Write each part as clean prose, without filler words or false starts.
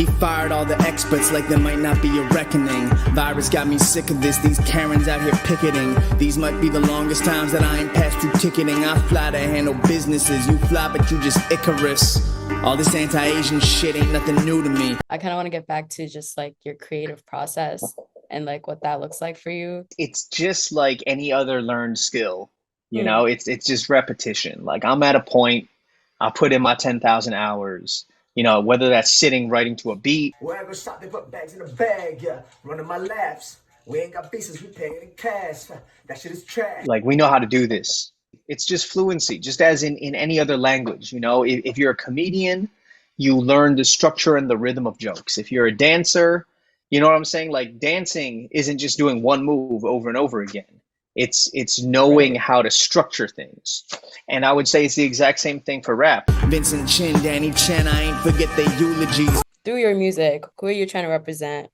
He fired all the experts like there might not be a reckoning. Virus got me sick of this, these Karens out here picketing. These might be the longest times that I ain't passed through ticketing. I fly to handle businesses, you fly but you just Icarus. All this anti-Asian shit ain't nothing new to me. I kind of want to get back to just like your creative process and like what that looks like for you. It's just like any other learned skill, you know, it's just repetition. Like I'm at a point, I put in my 10,000 hours, you know, whether that's sitting writing to a beat. Where I go shop, they put bags in the bag, yeah. Running my laps. We ain't got pieces, we paying in cash. That shit is trash. Like we know how to do this. It's just fluency, just as in any other language. You know, if you're a comedian, you learn the structure and the rhythm of jokes. If you're a dancer, you know what I'm saying? Like dancing isn't just doing one move over and over again. It's knowing how to structure things. And I would say it's the exact same thing for rap. Vincent Chin, Danny Chen, I ain't forget their eulogies. Through your music, who are you trying to represent,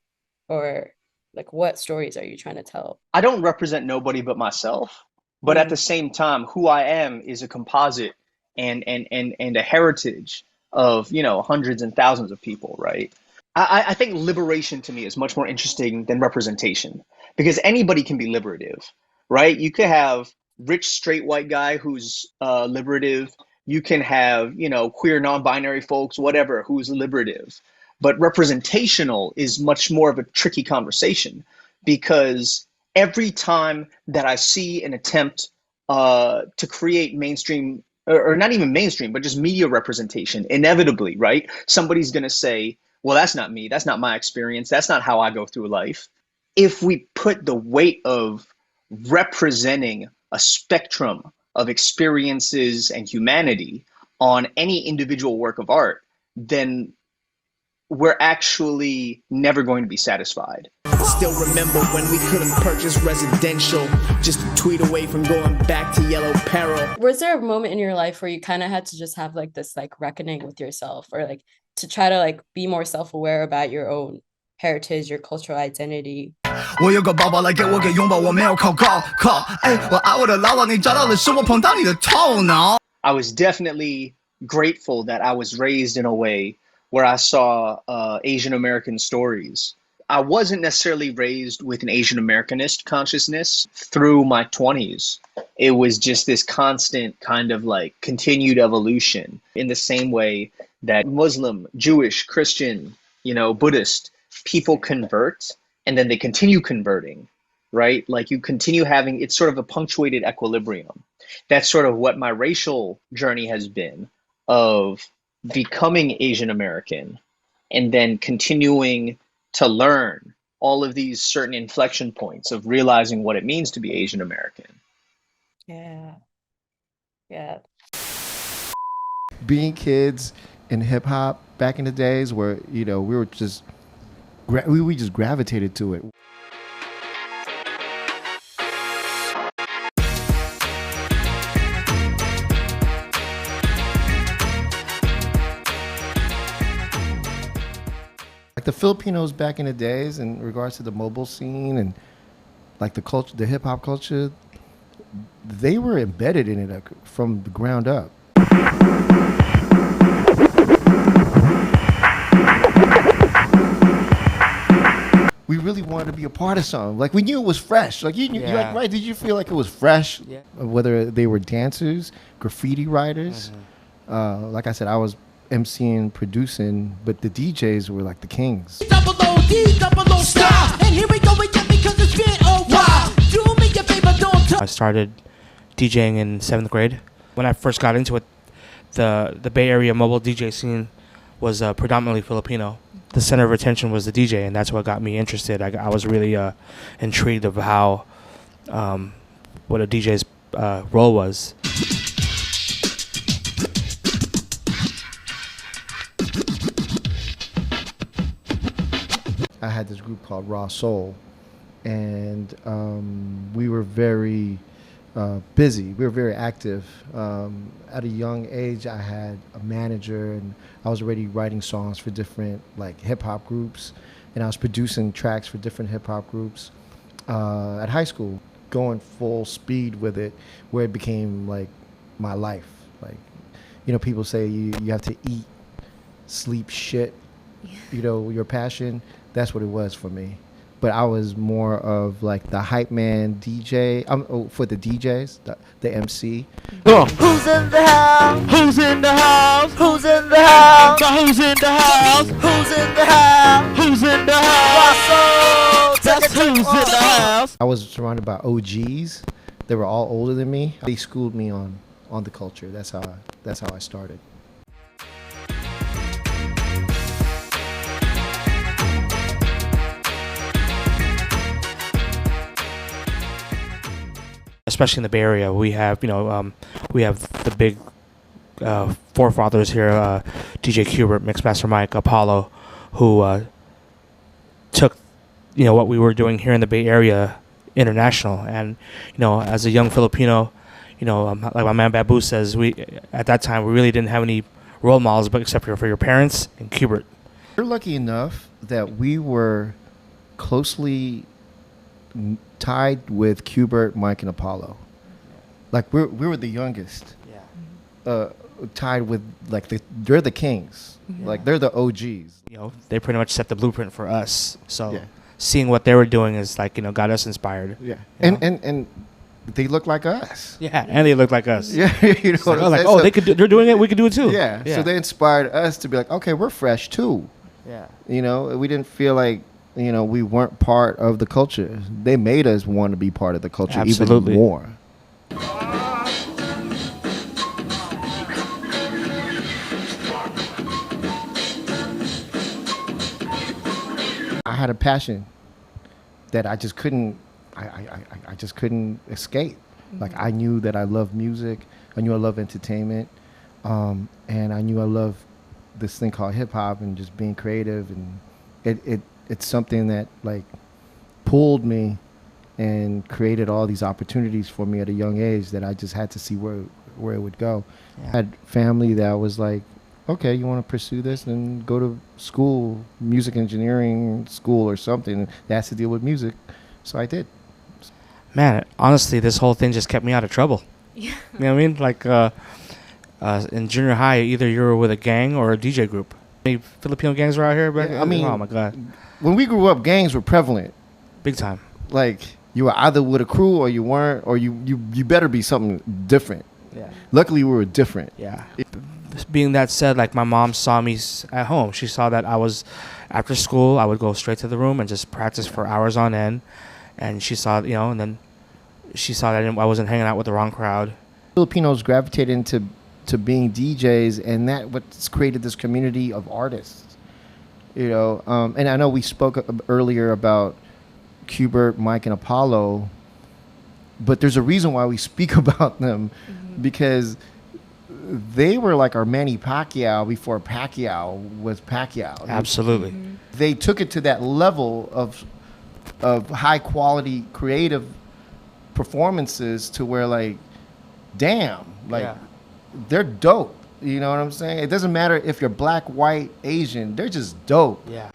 or like what stories are you trying to tell? I don't represent nobody but myself, but at the same time, who I am is a composite and a heritage of, you know, hundreds and thousands of people, right? I think liberation to me is much more interesting than representation, because anybody can be liberative, right? You could have rich straight white guy who's liberative. You can have, you know, queer non-binary folks, whatever, who's liberative. But representational is much more of a tricky conversation, because every time that I see an attempt to create mainstream, or not even mainstream, but just media representation, inevitably, right? Somebody's going to say, well, that's not me. That's not my experience. That's not how I go through life. If we put the weight of representing a spectrum of experiences and humanity on any individual work of art, then we're actually never going to be satisfied. Still remember when we couldn't purchase residential, just a tweet away from going back to yellow peril. Was there a moment in your life where you kind of had to just have like this like reckoning with yourself, or like to try to like be more self-aware about your own heritage, your cultural identity? 我有个宝宝来给我给拥抱，我没有考高考，哎，我爱我的姥姥，你找到的是我碰到你的头脑。 I was definitely grateful that I was raised in a way where I saw Asian American stories. I wasn't necessarily raised with an Asian Americanist consciousness through my 20s. It was just this constant kind of like continued evolution, in the same way that Muslim, Jewish, Christian, you know, Buddhist people convert and then they continue converting, right? Like you continue having, it's sort of a punctuated equilibrium. That's sort of what my racial journey has been, of becoming Asian American and then continuing to learn all of these certain inflection points of realizing what it means to be Asian American. Yeah. Yeah. Being kids in hip hop back in the days where, you know, we just gravitated to it. Like the Filipinos back in the days, in regards to the mobile scene and like the culture, the hip hop culture, they were embedded in it from the ground up. We really wanted to be a part of something. Like we knew it was fresh. Like you knew, you're like, right? Did you feel like it was fresh? Yeah. Whether they were dancers, graffiti writers. Like I said, I was MCing, producing, but the DJs were like the kings. I started DJing in 7th grade. When I first got into it, the Bay Area mobile DJ scene was predominantly Filipino. The center of attention was the DJ, and that's what got me interested. I was really intrigued of how what a DJ's role was. I had this group called Raw Soul, and we were very busy. We were very active. At a young age, I had a manager, and I was already writing songs for different like hip hop groups, and I was producing tracks for different hip hop groups. At high school, going full speed with it, where it became like my life. Like, you know, people say you have to eat, sleep, shit, you know, your passion, that's what it was for me. But I was more of like the hype man DJ. For the DJs, the MC. Come on. Who's in the house? Who's in the house? Who's in the house? Who's in the house? Who's in the house? Who's in the house? That's Who's in the house? I was surrounded by OGs. They were all older than me. They schooled me on the culture. That's how I started. Especially in the Bay Area, we have we have the big forefathers here, DJ Qbert, Mixmaster Mike, Apollo, who took what we were doing here in the Bay Area international. And as a young Filipino, like my man Babu says, we at that time we really didn't have any role models, but except for your parents and Qbert. We're lucky enough that we were closely tied with Qbert, Mike, and Apollo. Like we were the youngest. Yeah. Tied with they're the kings. Yeah. Like they're the OGs. They pretty much set the blueprint for us. So seeing what they were doing is got us inspired. Yeah. And they look like us. Yeah, and they look like us. Yeah. They're doing it, we could do it too. Yeah. So they inspired us to be like, okay, we're fresh too. Yeah. We didn't feel like we weren't part of the culture. They made us want to be part of the culture. Absolutely. Even more. I had a passion that I just couldn't escape. Mm-hmm. Like I knew that I loved music. I knew I loved entertainment. And I knew I loved this thing called hip hop and just being creative, and it's something that pulled me and created all these opportunities for me at a young age that I just had to see where it would go. Yeah. I had family that was like, okay, you want to pursue this, then go to school, music engineering school or something that has to deal with music. So I did. Man, honestly, this whole thing just kept me out of trouble. Yeah. You know what I mean? Like in junior high, either you were with a gang or a DJ group. Any Filipino gangs were out here back? Yeah, I mean, oh my God. When we grew up, gangs were prevalent. Big time. Like you were either with a crew or you weren't, or you better be something different. Yeah. Luckily, we were different. Yeah. Being that said, like my mom saw me at home. She saw that I was, after school, I would go straight to the room and just practice for hours on end. And she saw, and then she saw that I wasn't hanging out with the wrong crowd. Filipinos gravitated into being DJs, and that what's created this community of artists. And I know we spoke earlier about Qbert, Mike, and Apollo, but there's a reason why we speak about them, because they were like our Manny Pacquiao before Pacquiao was Pacquiao. Absolutely. They took it to that level of high quality creative performances to where damn, they're dope. You know what I'm saying? It doesn't matter if you're black, white, Asian. They're just dope. Yeah.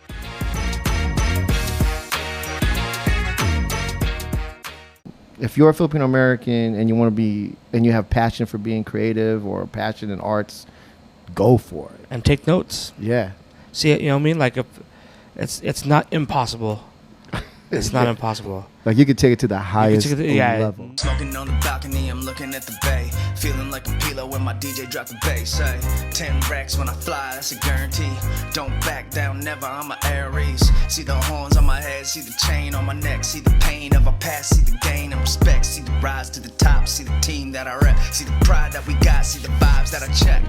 If you're a Filipino American and you want to be, and you have passion for being creative or passion in arts, go for it. And take notes. Yeah. See, you know what I mean? Like, if it's not impossible. It's not impossible. Like you could take it to the highest level. Smoking on the balcony, I'm looking at the bay. Feeling like a Pilo when my DJ drop the bass. Say 10 racks when I fly, that's a guarantee. Don't back down, never, I'm a Aries. See the horns on my head, see the chain on my neck. See the pain of a past, see the gain and respect. See the rise to the top, see the team that I rep. See the pride that we got, see the vibes that I check.